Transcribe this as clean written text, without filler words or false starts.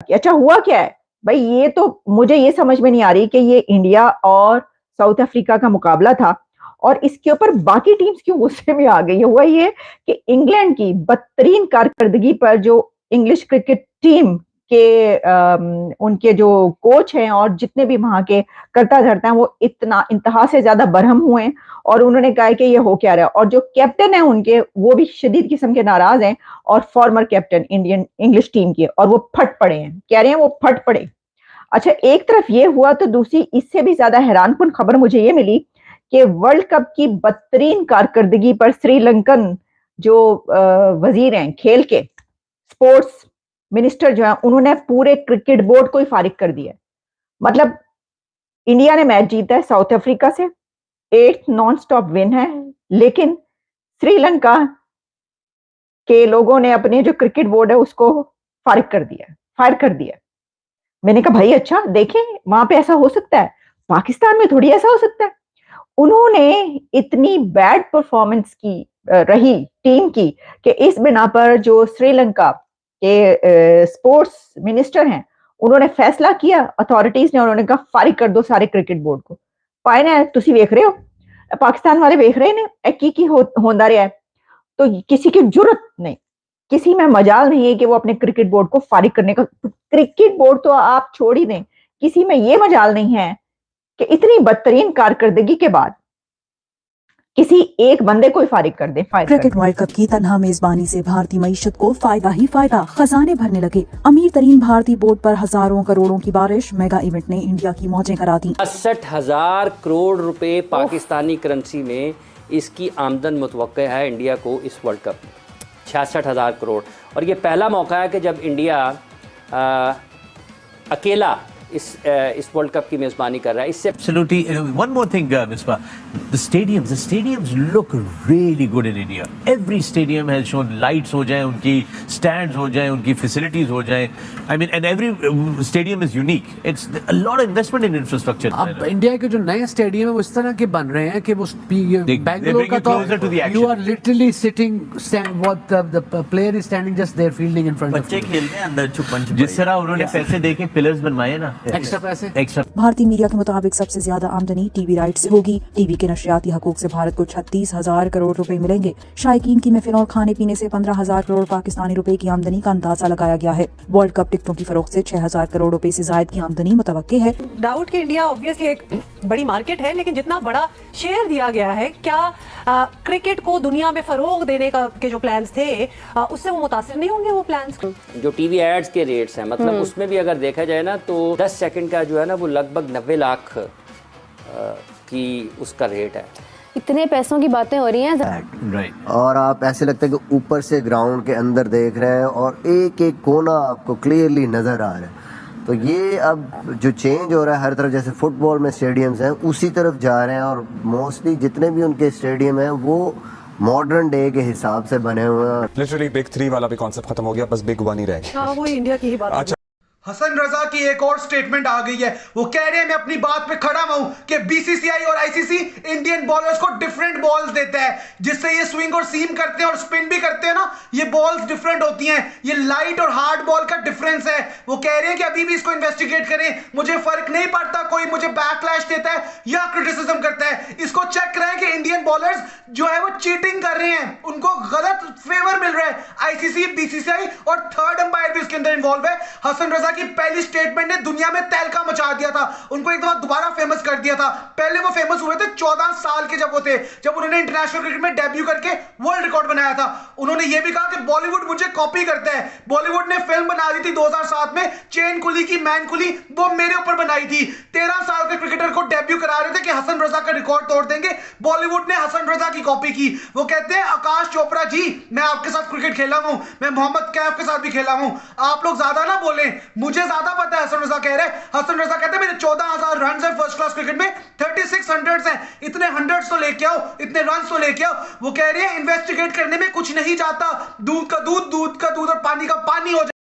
की। अच्छा हुआ क्या है? भाई ये तो मुझे ये समझ में नहीं आ रही कि ये इंडिया और साउथ अफ्रीका का मुकाबला था और इसके ऊपर बाकी टीम्स क्यों गुस्से में आ गई है। हुआ ये कि इंग्लैंड की बदतरीन कारकर्दगी पर जो इंग्लिश क्रिकेट टीम के उनके जो कोच हैं और जितने भी वहां के करता धरता हैं वो इतना इंतहा से ज्यादा बरहम हुए हैं और उन्होंने कहा कि ये हो क्या रहा है। और जो कैप्टन है उनके वो भी शदीद किस्म के नाराज हैं और former captain Indian English team के, और वो फट पड़े हैं, कह रहे हैं वो फट पड़े। अच्छा एक तरफ ये हुआ तो दूसरी इससे भी ज्यादा हैरानकुन खबर मुझे ये मिली कि वर्ल्ड कप की बदतरीन कारकर्दगी पर श्रीलंकन जो वजीर हैं खेल के, स्पोर्ट्स मिनिस्टर जो है, उन्होंने पूरे क्रिकेट बोर्ड को ही फारिग कर दिया। मतलब इंडिया ने मैच जीता है साउथ अफ्रीका से, 8th नॉन स्टॉप विन है, लेकिन श्रीलंका के लोगों ने अपने जो क्रिकेट बोर्ड है उसको फारिग कर दिया, फायर कर दिया। मैंने कहा भाई अच्छा देखें वहां पे ऐसा हो सकता है, पाकिस्तान में थोड़ी ऐसा हो सकता है। उन्होंने इतनी बैड परफॉर्मेंस की रही टीम की कि इस बिना पर जो श्रीलंका के स्पोर्ट्स मिनिस्टर हैं उन्होंने फैसला किया, अथॉरिटीज ने, उन्होंने कहा फारिग कर दो सारे क्रिकेट बोर्ड को। पाए ना तुसी वेख रहे हो, पाकिस्तान वाले वेख रहे ने की होंदा रहा है, तो किसी की जुर्रत नहीं, किसी में मजाल नहीं है कि वो अपने क्रिकेट बोर्ड को फारिग करने का। क्रिकेट बोर्ड तो आप छोड़ ही दें, किसी में ये मजाल नहीं है कि इतनी बदतरीन कारकर्दगी के बाद किसी एक बंदे को ही फारिग कर दे। क्रिकेट वर्ल्ड कप की तन्हा मेजबानी से भारतीय मईशत को फायदा ही फायदा, खजाने भरने लगे। अमीर तरीन भारतीय बोर्ड पर हजारों करोड़ों की बारिश, मेगा इवेंट ने इंडिया की मौजें करा दी। 60,000 करोड़ रुपए पाकिस्तानी करेंसी में इसकी आमदन मुतवक्के है इंडिया को इस वर्ल्ड कप में, 66,000 करोड़। और ये पहला मौका है कि जब इंडिया अकेला इस वर्ल्ड कप की मेजबानी कर रहा है। इससे Absolutely. One more thing, Misbah. The stadiums look really good in India. Every stadium has shown lights हो जाए, उनकी stands हो जाए, उनकी facilities हो जाए. I mean, and every stadium is unique. It's a lot of investment in infrastructure. अब India के जो नए स्टेडियम है वो इस तरह के बन रहे हैं कि वो बैंगलोर का तो you are literally sitting, what the player is standing just there fielding in front of बच्चे खेलते हैं अंदर छुपन, जिस तरह उन्होंने पैसे देके पिलर्स बनवाए ना, एक्स्ट्रा पैसे। एक्स्ट्रा। भारतीय मीडिया के मुताबिक सबसे ज्यादा आमदनी टीवी राइट से होगी। टीवी के नशरियाती हकूक से भारत को 36,000 करोड़ रुपए मिलेंगे। शायकीन की महफिल और खाने पीने से 15,000 करोड़ पाकिस्तानी रुपए की आमदनी का अंदाजा लगाया गया है। वर्ल्ड कप टिकटों की फरोख्त से 6,000 करोड़ रुपए से ज्यादा की आमदनी मुतवक्के है। डाउट कि इंडिया ऑब्वियसली एक बड़ी मार्केट है, लेकिन जितना बड़ा शेयर दिया गया है, क्या क्रिकेट को दुनिया में फरोग देने का के जो प्लान्स थे उससे वो मुतासिर नहीं होंगे वो प्लान्स? जो टीवी एड्स के रेट्स हैं, मतलब उसमें भी अगर देखा जाए ना तो 10 सेकंड का जो है ना वो लगभग 90 लाख की उसका रेट है। इतने पैसों की बातें हो रही हैं। राइट। और आप ऐसे लगता है कि ऊपर से ग्राउंड के अंदर देख रहे हैं और एक एक कोना आपको क्लियरली नजर आ रहा है। तो ये अब जो चेंज हो रहा है हर तरफ, जैसे फुटबॉल में स्टेडियम्स हैं उसी तरफ जा रहे हैं, और मोस्टली जितने भी उनके स्टेडियम हैं वो मॉडर्न डे के हिसाब से बने हुए हैं। लिटरली बिग 3 वाला भी कॉन्सेप्ट खत्म हो गया, बस बिग 1 ही रह गया। हाँ, वो इंडिया की ही बात। अच्छा, हसन रजा की एक और स्टेटमेंट आ गई है। वो कह रहे हैं मैं अपनी बात पे खड़ा हूं कि बीसीसीआई और आईसीसी इंडियन बॉलर्स को डिफरेंट बॉल्स देता है, जिससे ये स्विंग और सीम करते हैं और स्पिन भी करते हैं ना, ये बॉल्स डिफरेंट होती हैं। ये लाइट और हार्ड बॉल का डिफरेंस है। वो कह रहे हैं कि अभी भी इसको इन्वेस्टिगेट करें, मुझे फर्क नहीं पड़ता कोई मुझे बैकलैश देता है या क्रिटिसिज्म करता है। इसको चेक कराएं कि इंडियन बॉलर्स जो है वो चीटिंग कर रहे हैं, उनको गलत फेवर मिल रहा है। आईसीसी, बीसीसीआई और थर्ड अंपायर भी इसके अंदर इन्वॉल्व है। हसन रजा की पहली स्टेटमेंट ने दुनिया में तहलका मचा दिया था, उनको एक दफा दोबारा फेमस कर दिया था। पहले वो फेमस हुए थे 14 साल के जब वो थे, जब उन्होंने इंटरनेशनल क्रिकेट में डेब्यू करके वर्ल्ड रिकॉर्ड बनाया था। उन्होंने ये भी कहा कि बॉलीवुड मुझे कॉपी करता है। बॉलीवुड ने फिल्म बना दी थी 2007 में, चेन कुली की मैन कुली, वो मेरे ऊपर बनाई थी। 13 साल के क्रिकेटर को डेब्यू करा रहे थे कि हसन रजा का रिकॉर्ड तोड़ देंगे। बॉलीवुड ने हसन रजा की कॉपी की। वो कहते हैं आकाश चोपड़ा जी, मैं आपके साथ क्रिकेट खेला हूं, मैं मोहम्मद कैफ के साथ भी खेला हूं, आप लोग ज्यादा ना बोले, मुझे ज्यादा पता है। हसन रजा कह रहे हैं, हसन रजा कहते हैं मेरे 14,000 रन है फर्स्ट क्लास क्रिकेट में, 36 हंड्रेड्स हैं, इतने हंड्रेड्स तो लेके आओ, इतने रन तो लेके आओ। वो कह रहे हैं इन्वेस्टिगेट करने में कुछ नहीं जाता, दूध का दूध, दूध का दूध और पानी का पानी हो जाए।